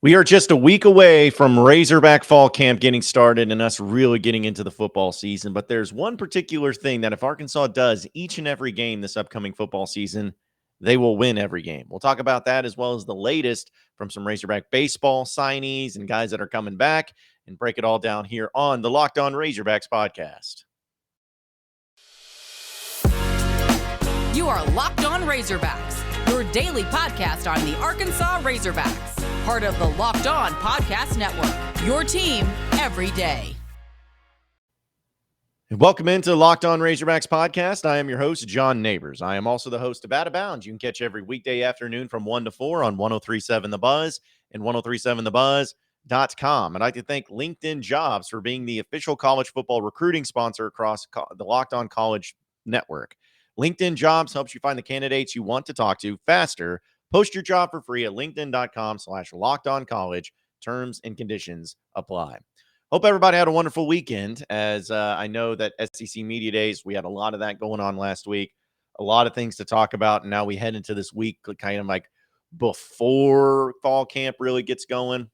We are just a week away from Razorback fall camp getting started and us really getting into the football season. But there's one particular thing that if Arkansas does each and every game this upcoming football season, they will win every game. We'll talk about that as well as the latest from some Razorback baseball signees and guys that are coming back and break it all down here on the Locked On Razorbacks podcast. You are Locked On Razorbacks, your daily podcast on the Arkansas Razorbacks, part of the Locked On Podcast Network, your team every day. Welcome into Locked On Razorbacks podcast. I am your host, John Nabors. I am also the host of Out of Bounds. You can catch every weekday afternoon from 1 to 4 on 103.7 The Buzz and 103.7thebuzz.com. I'd like to thank LinkedIn Jobs for being the official college football recruiting sponsor across the Locked On College Network. LinkedIn Jobs helps you find the candidates you want to talk to faster. Post your job for free at linkedin.com/lockedoncollege. Terms and conditions apply. Hope everybody had a wonderful weekend, as I know that SEC Media Days, we had a lot of that going on last week, a lot of things to talk about, and now we head into this week kind of like before fall camp really gets going.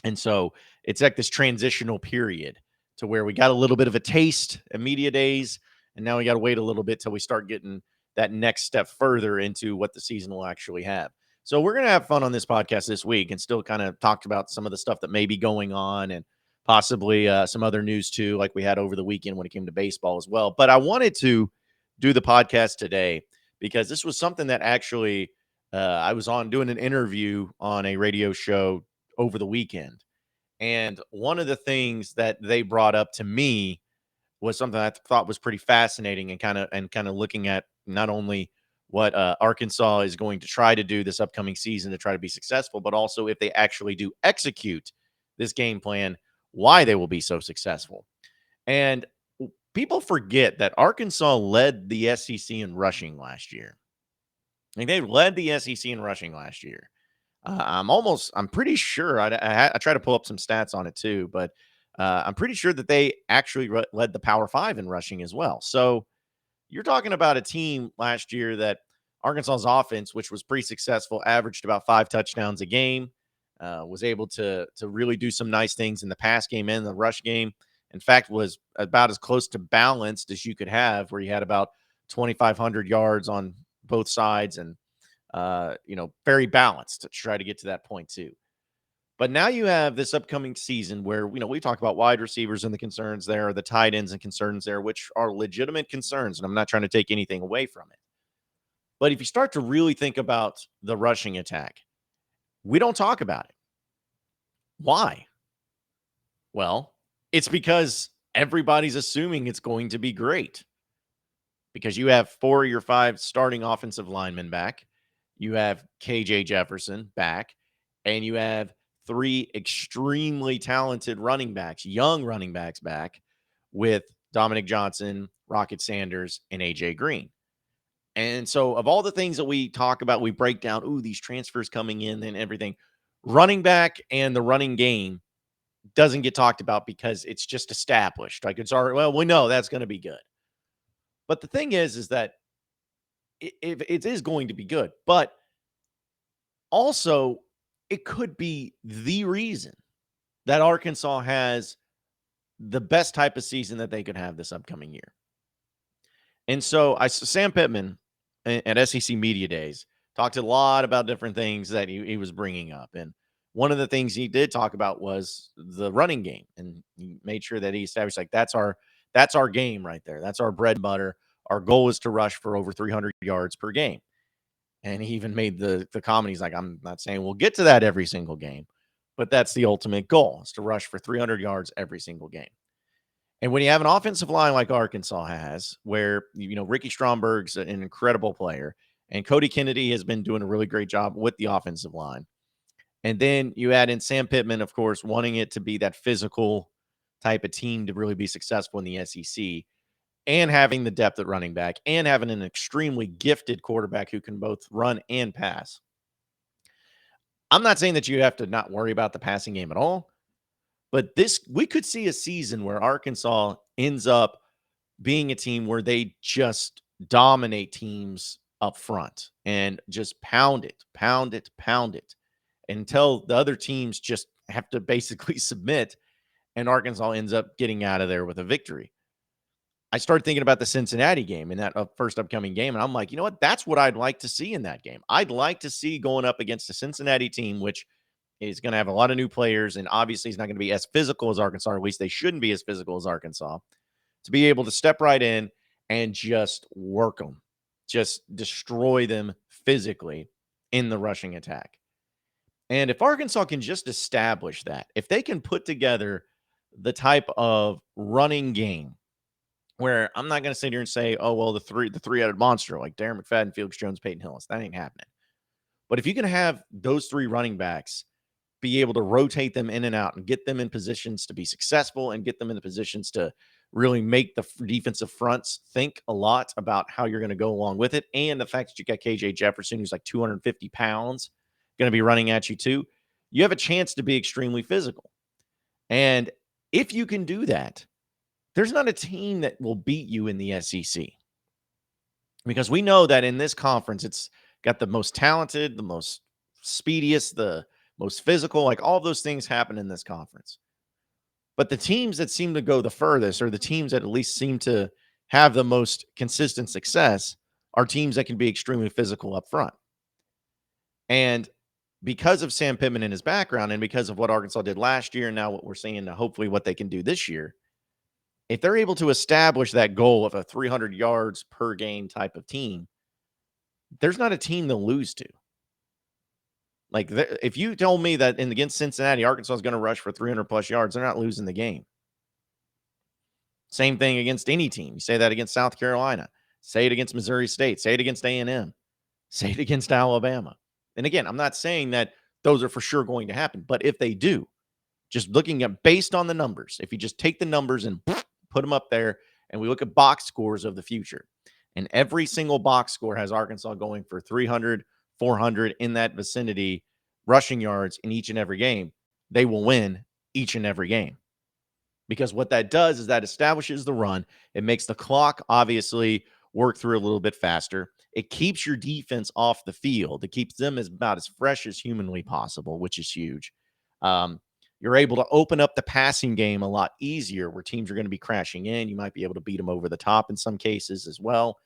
And so it's like this transitional period to where we got a little bit of a taste at Media Days, and now we got to wait a little bit till we start getting that next step further into what the season will actually have. So we're going to have fun on this podcast this week and still kind of talk about some of the stuff that may be going on and possibly some other news too, like we had over the weekend when it came to baseball as well. But I wanted to do the podcast today because this was something that actually I was on doing an interview on a radio show over the weekend. And one of the things that they brought up to me was something I thought was pretty fascinating and kind of looking at not only what Arkansas is going to try to do this upcoming season to try to be successful, but also if they actually do execute this game plan, why they will be so successful. And people forget that Arkansas led the SEC in rushing last year. I mean, they led the SEC in rushing last year. I'm pretty sure, I try to pull up some stats on it too, but I'm pretty sure that they actually led the Power 5 in rushing as well. So you're talking about a team last year that Arkansas's offense, which was pretty successful, averaged about 5 touchdowns a game, was able to really do some nice things in the pass game and the rush game. In fact, was about as close to balanced as you could have, where you had about 2,500 yards on both sides and very balanced to try to get to that point too. But now you have this upcoming season where, we talk about wide receivers and the concerns there, the tight ends and concerns there, which are legitimate concerns. And I'm not trying to take anything away from it. But if you start to really think about the rushing attack, we don't talk about it. Why? Well, it's because everybody's assuming it's going to be great. Because you have 4 of your 5 starting offensive linemen back. You have KJ Jefferson back. And you have 3 extremely talented running backs, young running backs back with Dominic Johnson, Rocket Sanders, and AJ Green. And so of all the things that we talk about, we break down, these transfers coming in and everything. Running back and the running game doesn't get talked about because it's just established. Like it's already, well, we know that's going to be good. But the thing is that it is going to be good. But also, it could be the reason that Arkansas has the best type of season that they could have this upcoming year. And so Sam Pittman at SEC Media Days talked a lot about different things that he was bringing up. And one of the things he did talk about was the running game. And he made sure that he established, like, that's our game right there. That's our bread and butter. Our goal is to rush for over 300 yards per game. And he even made the comment. He's like, I'm not saying we'll get to that every single game, but that's the ultimate goal, is to rush for 300 yards every single game. And when you have an offensive line like Arkansas has, where, Ricky Stromberg's an incredible player, and Cody Kennedy has been doing a really great job with the offensive line. And then you add in Sam Pittman, of course, wanting it to be that physical type of team to really be successful in the SEC, and having the depth at running back, and having an extremely gifted quarterback who can both run and pass. I'm not saying that you have to not worry about the passing game at all, but we could see a season where Arkansas ends up being a team where they just dominate teams up front and just pound it. until the other teams just have to basically submit and Arkansas ends up getting out of there with a victory. I started thinking about the Cincinnati game in that first upcoming game, and I'm like, you know what? That's what I'd like to see in that game. I'd like to see going up against a Cincinnati team, which is going to have a lot of new players, and obviously is not going to be as physical as Arkansas, or at least they shouldn't be as physical as Arkansas, to be able to step right in and just work them, just destroy them physically in the rushing attack. And if Arkansas can just establish that, if they can put together the type of running game where I'm not going to sit here and say, oh, well, the three-headed monster like Darren McFadden, Felix Jones, Peyton Hillis, that ain't happening. But if you can have those three running backs be able to rotate them in and out and get them in positions to be successful and get them in the positions to really make the defensive fronts think a lot about how you're going to go along with it. And the fact that you got KJ Jefferson, who's like 250 pounds, going to be running at you too, you have a chance to be extremely physical. And if you can do that, there's not a team that will beat you in the SEC. Because we know that in this conference, it's got the most talented, the most speediest, the most physical, like all those things happen in this conference. But the teams that seem to go the furthest, or the teams that at least seem to have the most consistent success, are teams that can be extremely physical up front. And because of Sam Pittman and his background, and because of what Arkansas did last year, and now what we're seeing, hopefully what they can do this year, if they're able to establish that goal of a 300 yards per game type of team, there's not a team they'll lose to. Like, if you told me that against Cincinnati, Arkansas is going to rush for 300 plus yards, they're not losing the game. Same thing against any team. You say that against South Carolina. Say it against Missouri State. Say it against A&M. Say it against Alabama. And again, I'm not saying that those are for sure going to happen, but if they do, just looking at based on the numbers, if you just take the numbers and put them up there, and we look at box scores of the future, and every single box score has Arkansas going for 300, 400 in that vicinity rushing yards in each and every game, they will win each and every game. Because what that does is that establishes the run. It makes the clock obviously work through a little bit faster. It keeps your defense off the field. It keeps them about as fresh as humanly possible, which is huge. You're able to open up the passing game a lot easier, where teams are going to be crashing in. You might be able to beat them over the top in some cases as well.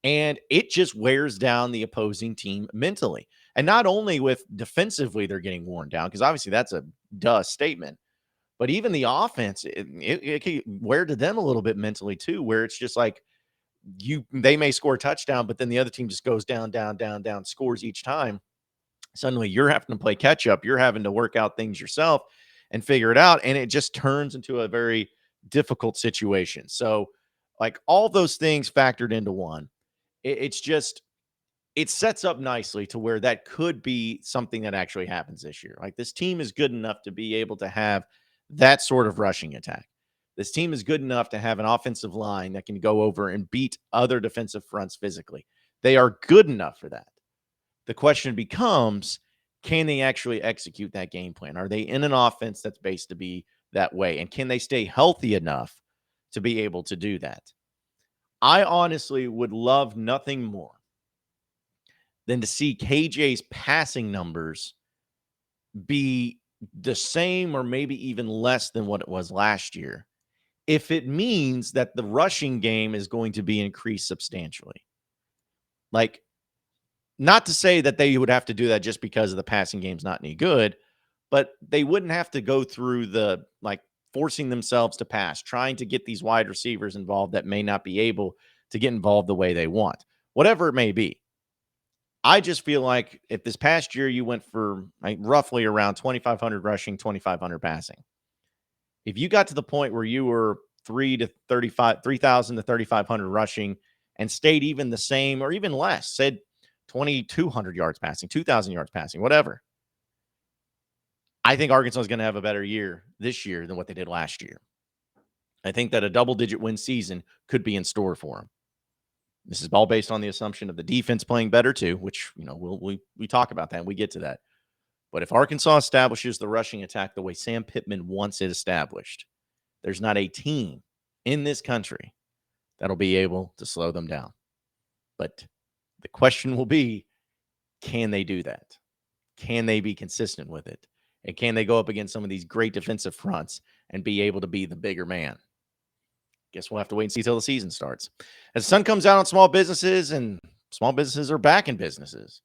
And it just wears down the opposing team mentally. And not only with defensively, they're getting worn down, because obviously that's a duh statement, but even the offense, it can wear to them a little bit mentally too, where it's just like they may score a touchdown, but then the other team just goes down, scores each time. Suddenly you're having to play catch up. You're having to work out things yourself and figure it out. And it just turns into a very difficult situation. So like all those things factored into one, it's just, it sets up nicely to where that could be something that actually happens this year. Like, this team is good enough to be able to have that sort of rushing attack. This team is good enough to have an offensive line that can go over and beat other defensive fronts physically. They are good enough for that. The question becomes, can they actually execute that game plan? Are they in an offense that's based to be that way? And can they stay healthy enough to be able to do that? I honestly would love nothing more than to see KJ's passing numbers be the same or maybe even less than what it was last year, if it means that the rushing game is going to be increased substantially. Like, not to say that they would have to do that just because of the passing game's not any good, but they wouldn't have to go through the, like, forcing themselves to pass, trying to get these wide receivers involved that may not be able to get involved the way they want, whatever it may be. I just feel like if this past year you went for like roughly around 2,500 rushing, 2,500 passing, if you got to the point where you were 3,000 to 3,500 rushing and stayed even the same or even less, said 2,200 yards passing, 2,000 yards passing, whatever, I think Arkansas is going to have a better year this year than what they did last year. I think that a double-digit win season could be in store for them. This is all based on the assumption of the defense playing better too, which, you know, we talk about that and we get to that. But if Arkansas establishes the rushing attack the way Sam Pittman wants it established, there's not a team in this country that'll be able to slow them down. But the question will be, can they do that? can they be consistent with it? And can they go up against some of these great defensive fronts and be able to be the bigger man? Guess we'll have to wait and see till the season starts. As the sun comes out on small businesses, and small businesses are back in businesses,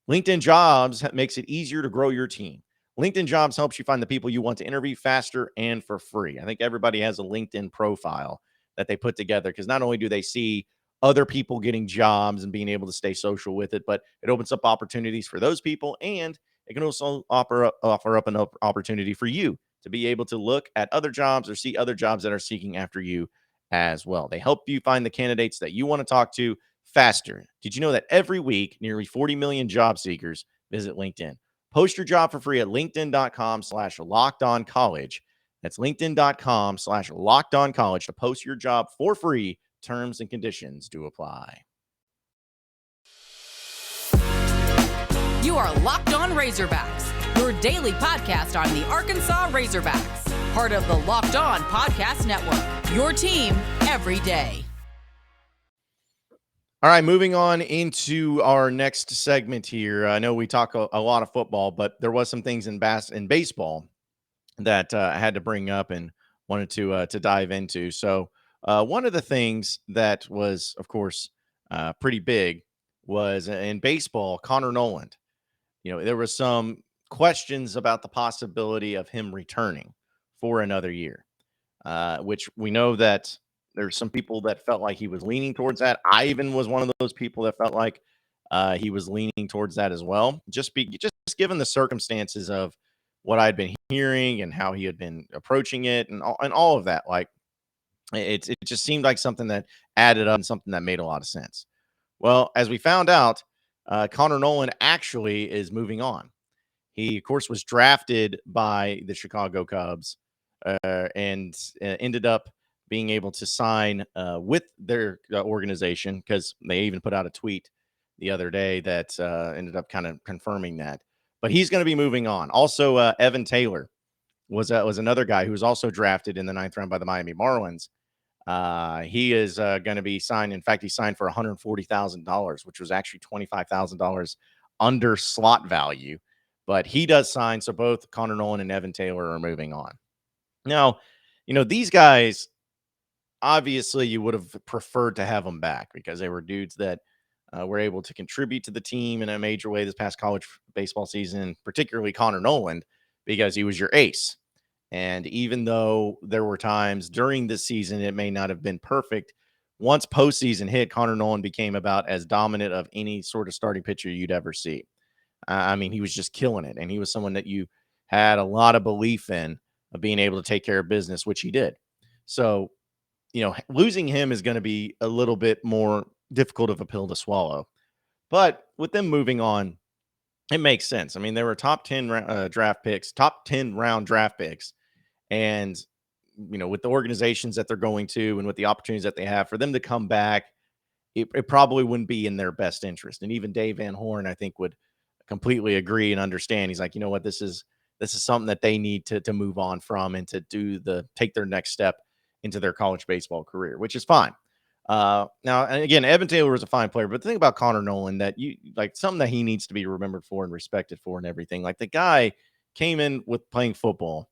LinkedIn Jobs makes it easier to grow your team. LinkedIn Jobs helps you find the people you want to interview faster and for free. I think everybody has a LinkedIn profile that they put together because not only do they see other people getting jobs and being able to stay social with it, but it opens up opportunities for those people, and it can also offer up an opportunity for you to be able to look at other jobs or see other jobs that are seeking after you as well. They help you find the candidates that you want to talk to faster. Did you know that every week, nearly 40 million job seekers visit LinkedIn? Post your job for free at linkedin.com/lockedoncollege. That's linkedin.com/lockedoncollege to post your job for free. Terms and conditions do apply. You are Locked On Razorbacks, your daily podcast on the Arkansas Razorbacks, part of the Locked On Podcast Network, your team every day. All right, moving on into our next segment here. I know we talk a lot of football, but there was some things in baseball that I had to bring up and wanted to dive into. So one of the things that was, of course, pretty big was in baseball, Connor Noland. There was some questions about the possibility of him returning for another year, which we know that there's some people that felt like he was leaning towards that. I even was one of those people that felt like he was leaning towards that as well. Just given the circumstances of what I'd been hearing and how he had been approaching it and all of that. Like it just seemed like something that added up and something that made a lot of sense. Well, as we found out, Connor Noland actually is moving on. He, of course, was drafted by the Chicago Cubs and ended up being able to sign with their organization, because they even put out a tweet the other day that ended up kind of confirming that. But he's going to be moving on. Also, Evan Taylor was another guy who was also drafted in the 9th round by the Miami Marlins. He is going to be signed. In fact, he signed for $140,000, which was actually $25,000 under slot value. But he does sign. So both Connor Noland and Evan Taylor are moving on. Now, these guys, obviously you would have preferred to have them back because they were dudes that were able to contribute to the team in a major way this past college baseball season, particularly Connor Noland, because he was your ace. And even though there were times during this season it may not have been perfect, once postseason hit, Connor Noland became about as dominant of any sort of starting pitcher you'd ever see. I mean, he was just killing it. And he was someone that you had a lot of belief in of being able to take care of business, which he did. So, losing him is going to be a little bit more difficult of a pill to swallow. But with them moving on, it makes sense. I mean, they were top 10 draft picks, top 10 round draft picks. And, with the organizations that they're going to and with the opportunities that they have for them to come back, it probably wouldn't be in their best interest. And even Dave Van Horn, I think, would completely agree and understand. He's like, you know what, this is something that they need to move on from and to take their next step into their college baseball career, which is fine. Now, and again, Evan Taylor was a fine player, but the thing about Connor Noland that something that he needs to be remembered for and respected for and everything. Like, the guy came in with playing football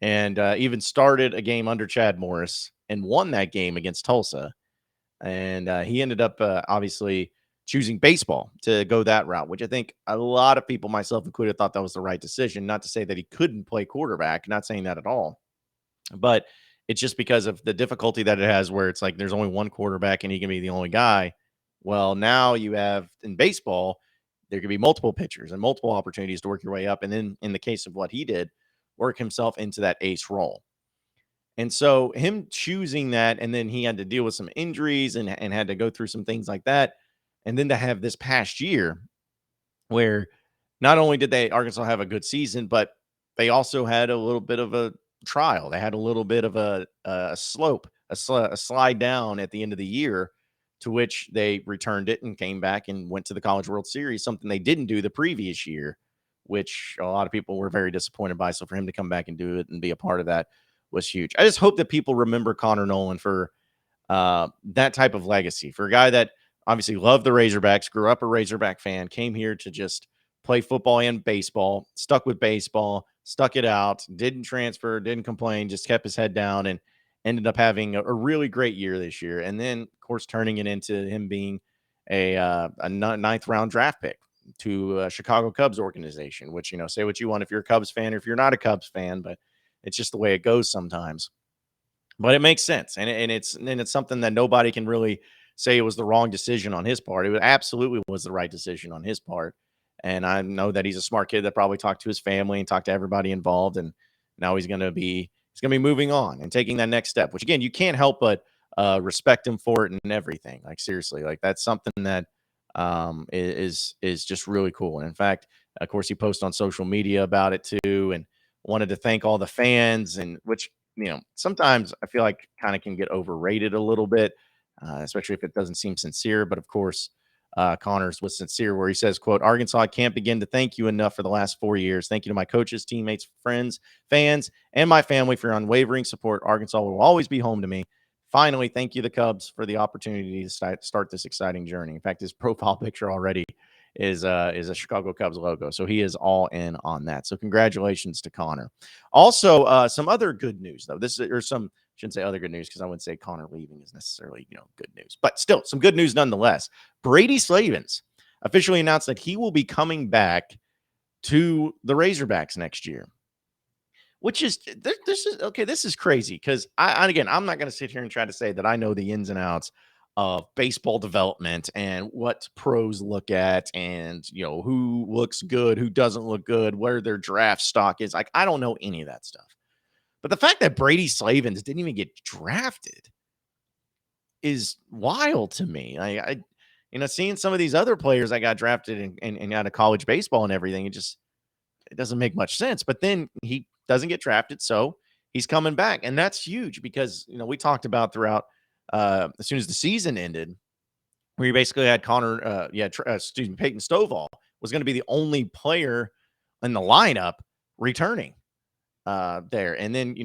and even started a game under Chad Morris and won that game against Tulsa. And he ended up obviously choosing baseball to go that route, which I think a lot of people, myself included, thought that was the right decision. Not to say that he couldn't play quarterback, not saying that at all, but it's just because of the difficulty that it has, where it's like there's only one quarterback and he can be the only guy. Well, now you have in baseball, there could be multiple pitchers and multiple opportunities to work your way up. And then in the case of what he did, work himself into that ace role. And so him choosing that, and then he had to deal with some injuries and had to go through some things like that. And then to have this past year where not only did Arkansas have a good season, but they also had a little bit of a trial. They had a little bit of a slope, a slide down at the end of the year, to which they returned it and came back and went to the College World Series, something they didn't do the previous year, which a lot of people were very disappointed by. So for him to come back and do it and be a part of that was huge. I just hope that people remember Connor Noland for that type of legacy, for a guy that obviously loved the Razorbacks, grew up a Razorback fan, came here to just play football and baseball, stuck with baseball, stuck it out, didn't transfer, didn't complain, just kept his head down and ended up having a really great year this year. And then, of course, turning it into him being a ninth round draft pick to Chicago Cubs organization, which, say what you want if you're a Cubs fan or if you're not a Cubs fan, but it's just the way it goes sometimes. But it makes sense, and it's something that nobody can really say it was the wrong decision on his part. It absolutely was the right decision on his part, and I know that he's a smart kid that probably talked to his family and talked to everybody involved, and now he's gonna be moving on and taking that next step. Which again, you can't help but respect him for it and everything. Like seriously, like that's something that is just really cool. And in fact, of course, he posted on social media about it too, and wanted to thank all the fans, and which sometimes I feel like kind of can get overrated a little bit, especially if it doesn't seem sincere. But of course, Connors was sincere where he says, quote, Arkansas, I can't begin to thank you enough for the last 4 years. Thank you to my coaches, teammates, friends, fans, and my family for your unwavering support. Arkansas will always be home to me. Finally, thank you, the Cubs, for the opportunity to start this exciting journey. In fact, his profile picture already is a Chicago Cubs logo. So he is all in on that. So congratulations to Connor. Also, some other good news, though. Shouldn't say other good news because I wouldn't say Connor leaving is necessarily, good news. But still, some good news nonetheless. Brady Slavens officially announced that he will be coming back to the Razorbacks next year. Which is this is okay. This is crazy because again, I'm not going to sit here and try to say that I know the ins and outs of baseball development and what pros look at, and who looks good, who doesn't look good, where their draft stock is. Like I don't know any of that stuff. But the fact that Brady Slavens didn't even get drafted is wild to me. Seeing some of these other players that got drafted and out of college baseball and everything, it doesn't make much sense. But then he doesn't get drafted, so he's coming back, and that's huge because we talked about throughout as soon as the season ended, where you basically had Peyton Stovall was going to be the only player in the lineup returning there, and then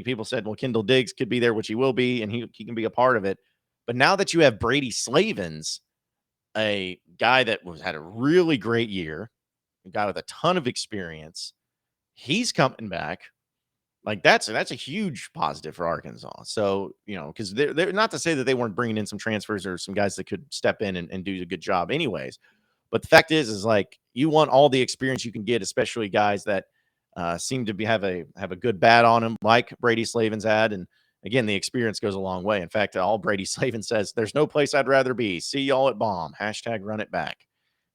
people said, well, Kendall Diggs could be there, which he will be, and he can be a part of it. But now that you have Brady Slavens, a guy that had a really great year, a guy with a ton of experience, he's coming back. Like that's a huge positive for Arkansas. So, because they're not to say that they weren't bringing in some transfers or some guys that could step in and do a good job anyways. But the fact is like you want all the experience you can get, especially guys that seem to have a good bat on them, like Brady Slavens had. And again, the experience goes a long way. In fact, all Brady Slavens says, there's no place I'd rather be. See y'all at Bomb. # run it back.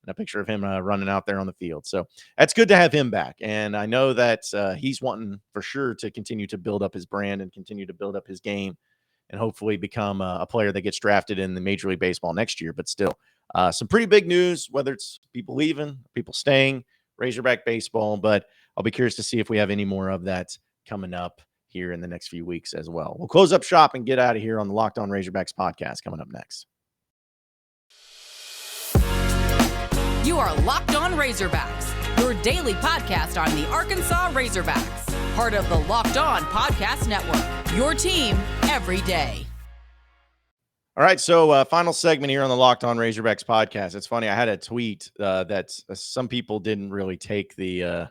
And a picture of him running out there on the field. So that's good to have him back. And I know that he's wanting for sure to continue to build up his brand and continue to build up his game and hopefully become a player that gets drafted in the Major League Baseball next year. But still, some pretty big news, whether it's people leaving, people staying, Razorback Baseball. But I'll be curious to see if we have any more of that coming up here in the next few weeks as well. We'll close up shop and get out of here on the Locked On Razorbacks podcast coming up next. You are Locked On Razorbacks, your daily podcast on the Arkansas Razorbacks, part of the Locked On Podcast Network, your team every day. All right, so final segment here on the Locked On Razorbacks podcast. It's funny, I had a tweet that some people didn't really take the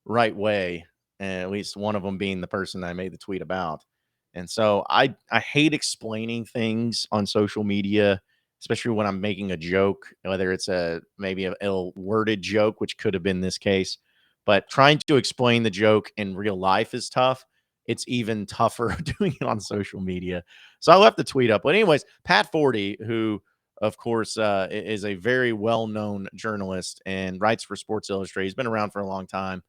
right way, and at least one of them being the person that I made the tweet about. And so I hate explaining things on social media, especially when I'm making a joke, whether it's maybe an ill-worded joke, which could have been this case. But trying to explain the joke in real life is tough. It's even tougher doing it on social media. So I left the tweet up. But anyways, Pat Forty, who, of course, is a very well-known journalist and writes for Sports Illustrated. He's been around for a long time.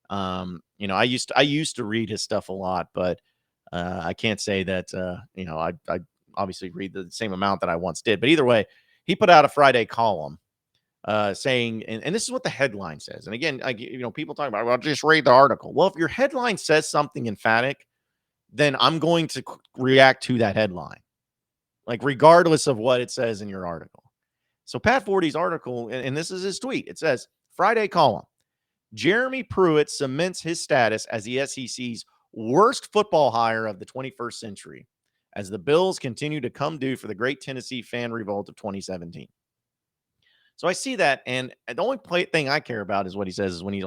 I used to read his stuff a lot, but I can't say that, I obviously read the same amount that I once did. But either way, he put out a Friday column saying, and this is what the headline says. And again, people talk about, well, just read the article. Well, if your headline says something emphatic, then I'm going to react to that headline, like regardless of what it says in your article. So Pat Forty's article, and this is his tweet. It says, Friday column, Jeremy Pruitt cements his status as the SEC's worst football hire of the 21st century as the Bills continue to come due for the great Tennessee fan revolt of 2017. So I see that, and the only thing I care about is what he says is when he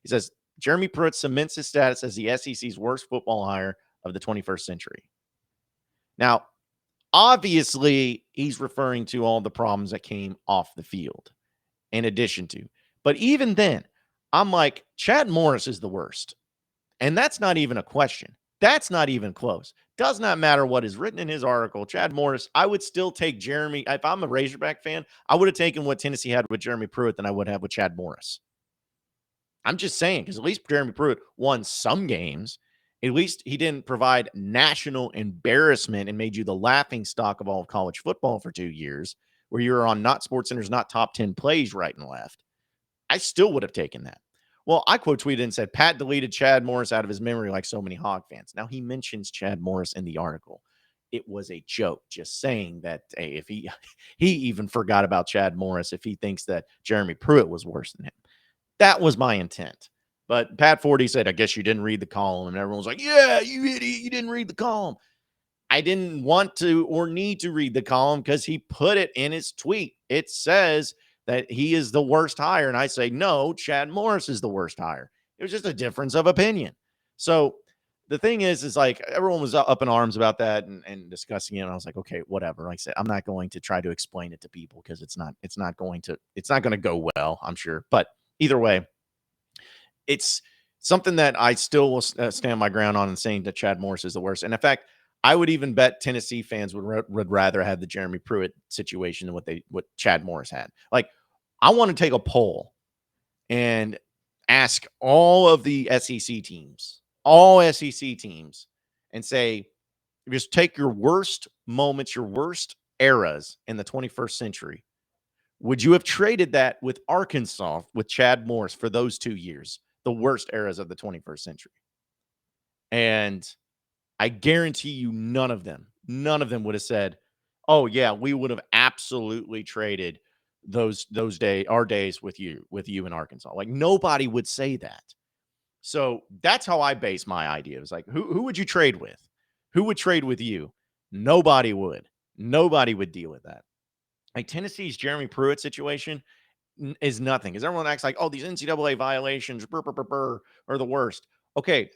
says Jeremy Pruitt cements his status as the SEC's worst football hire of the 21st century. Now, obviously, he's referring to all the problems that came off the field in addition to. But even then, I'm like, Chad Morris is the worst. And that's not even a question. That's not even close. Does not matter what is written in his article. Chad Morris, I would still take Jeremy. If I'm a Razorback fan, I would have taken what Tennessee had with Jeremy Pruitt than I would have with Chad Morris. I'm just saying, because at least Jeremy Pruitt won some games. At least he didn't provide national embarrassment and made you the laughing stock of all of college football for 2 years, where you were on not SportsCenter's not top 10 plays right and left. I still would have taken that. Well, I quote tweeted and said, Pat deleted Chad Morris out of his memory like so many Hog fans. Now, he mentions Chad Morris in the article. It was a joke, just saying that, hey, if he even forgot about Chad Morris if he thinks that Jeremy Pruitt was worse than him. That was my intent. But Pat Forty said, I guess you didn't read the column. And everyone was like, yeah, you idiot, you didn't read the column. I didn't want to or need to read the column because he put it in his tweet. It says that he is the worst hire. And I say, no, Chad Morris is the worst hire. It was just a difference of opinion. So the thing is like everyone was up in arms about that and discussing it. And I was like, okay, whatever. Like I said, I'm not going to try to explain it to people because it's not going to go well, I'm sure. But either way, it's something that I still will stand my ground on and saying that Chad Morris is the worst. And in fact, I would even bet Tennessee fans would rather have the Jeremy Pruitt situation than what Chad Morris had. Like, I want to take a poll and ask all of the SEC teams, and say, just take your worst moments, your worst eras in the 21st century. Would you have traded that with Arkansas with Chad Morris for those 2 years, the worst eras of the 21st century? And I guarantee you none of them would have said, oh, yeah, we would have absolutely traded our days with you in Arkansas. Like, nobody would say that. So that's how I base my idea. It was like, who would you trade with? Who would trade with you? Nobody would. Nobody would deal with that. Like, Tennessee's Jeremy Pruitt situation is nothing because everyone acts like, oh, these NCAA violations are the worst. Okay.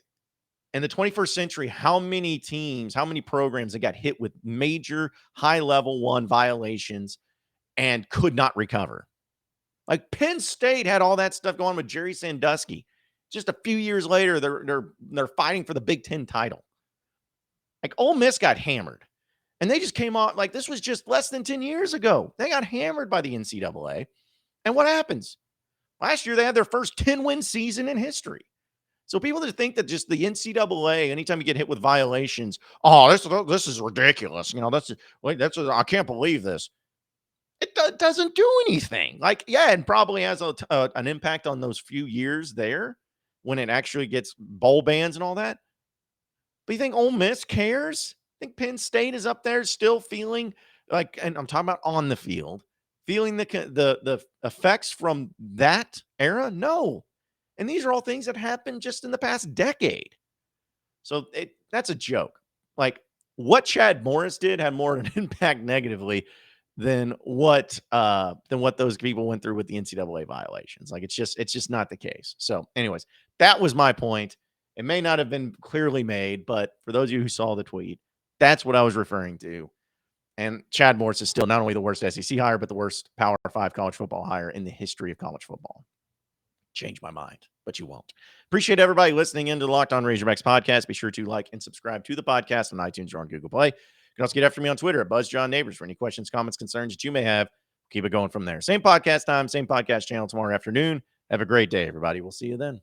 In the 21st century, how many teams, how many programs that got hit with major high level 1 violations and could not recover? Like, Penn State had all that stuff going on with Jerry Sandusky. Just a few years later, they're fighting for the Big Ten title. Like, Ole Miss got hammered. And they just came out like this was just less than 10 years ago. They got hammered by the NCAA. And what happens? Last year, they had their first 10-win season in history. So people that think that just the NCAA, anytime you get hit with violations, oh, this is ridiculous. I can't believe this. It doesn't do anything. Like, yeah, it probably has an impact on those few years there when it actually gets bowl bans and all that. But you think Ole Miss cares? I think Penn State is up there still feeling like, and I'm talking about on the field, feeling the effects from that era? No. And these are all things that happened just in the past decade. So that's a joke. Like, what Chad Morris did had more of an impact negatively than what those people went through with the NCAA violations. Like, it's just not the case. So anyways, that was my point. It may not have been clearly made, but for those of you who saw the tweet, that's what I was referring to. And Chad Morris is still not only the worst SEC hire, but the worst Power 5 college football hire in the history of college football. Change my mind, but you won't. Appreciate everybody listening into the Locked On Razorbacks podcast. Be sure to like and subscribe to the podcast on iTunes or on Google Play. You can also get after me on Twitter at BuzzJohnNabors for any questions, comments, concerns that you may have. Keep it going from there. Same podcast time, same podcast channel tomorrow afternoon. Have a great day, everybody. We'll see you then.